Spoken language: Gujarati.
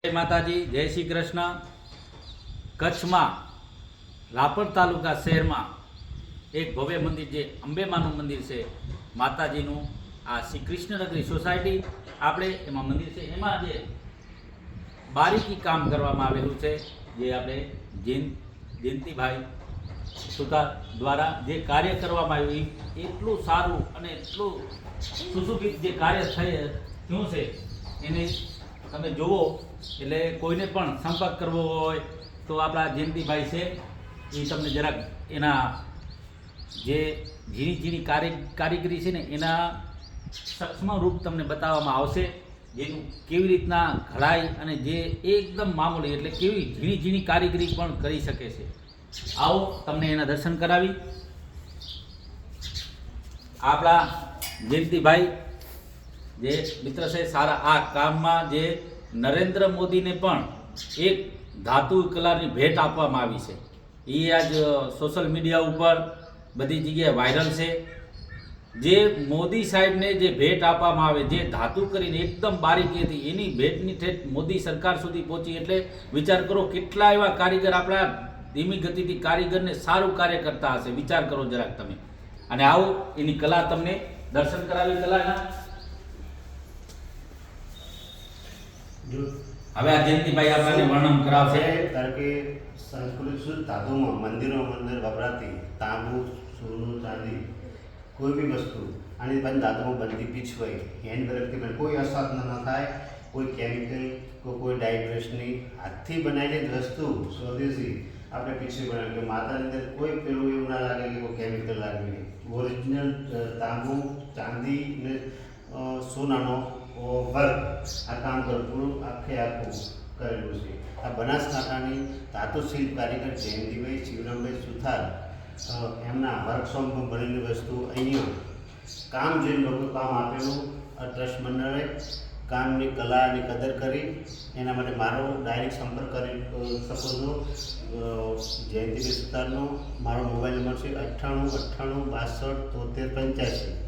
જય માતાજી, જય શ્રી કૃષ્ણ. કચ્છમાં રાપર તાલુકા શહેરમાં એક ભવ્ય મંદિર જે અંબેમાનું મંદિર છે માતાજીનું. આ શ્રી કૃષ્ણનગરી સોસાયટી આપણે એમાં મંદિર છે, એમાં જે બારીકી કામ કરવામાં આવેલું છે, જે આપણે જયંતિભાઈ સુતાર દ્વારા જે કાર્ય કરવામાં આવ્યું એટલું સારું અને એટલું સુશોભિત જે કાર્ય થયું છે એની તમે જુઓ. એટલે કોઈને પણ સંપર્ક કરવો હોય તો આપણા જયંતિભાઈ છે, એ તમને જરાક એના જે ઝીણી કારીગરી છે ને એના સક્ષમ રૂપ તમને બતાવવામાં આવશે, જેનું કેવી રીતના ઘડાઈ અને જે એકદમ મામૂલી એટલે કેવી ઝીણી કારીગરી પણ કરી શકે છે. આવો તમને એના દર્શન કરાવી. આપણા જયંતિભાઈ જે મિત્ર છે સારા, આ કામમાં જે નરેન્દ્ર મોદીને પણ એક ધાતુ કલાની ભેટ આપવામાં આવી છે. એ આજ સોશિયલ મીડિયા ઉપર બધી જગ્યાએ વાયરલ છે. જે મોદી સાહેબને જે ભેટ આપવામાં આવે, જે ધાતુ કરીને એકદમ બારીકીથી એની ભેટની ઠેઠ મોદી સરકાર સુધી પહોંચી, એટલે વિચાર કરો કેટલા એવા કારીગર આપણા ધીમી ગતિથી કારીગરને સારું કાર્ય કરતા હશે. વિચાર કરો જરાક તમે. અને આવો એની કલા તમને દર્શન કરાવી કલાના. હવે આ જયંતિભાઈ આપણને વર્ણન કરાવશે. કારણ કે સંસ્કૃત શુદ્ધ ધાતુમાં મંદિર વપરાતી તાંબુ, સોનું, ચાંદી કોઈ બી વસ્તુ આની બંધ ધાતુમાં બનતી પીછવાઈ હેન્ડ વર્કથી બને, કોઈ અસાધન ન થાય, કોઈ કેમિકલ કોઈ ડાયબ્રેશની હાથથી બનાવેલી વસ્તુ સ્વદેશી આપણે પીછવી બનાવી. માતાની અંદર કોઈ પેલું એવું ના લાગે કે કોઈ કેમિકલ લાગેલી. ઓરિજિનલ તાંબુ, ચાંદી ને સોનાનો વર્ક આ કામ પૂરું આખું કરેલું છે. આ બનાસકાંઠાની ધાતુ શિલ્પ કારીગર જયંતિભાઈ શિવરામભાઈ સુથાર એમના વર્કશોપમાં બનેલી વસ્તુ અહીંયા કામ જોઈને લોકો કામ આપેલું. આ ટ્રસ્ટ મંડળે કામની કલાની કદર કરી એના માટે મારો ડાયરેક્ટ સંપર્ક કરી શકો છો. જયંતિભાઈ સુથારનો મારો મોબાઈલ નંબર છે 98 98 62 73 85.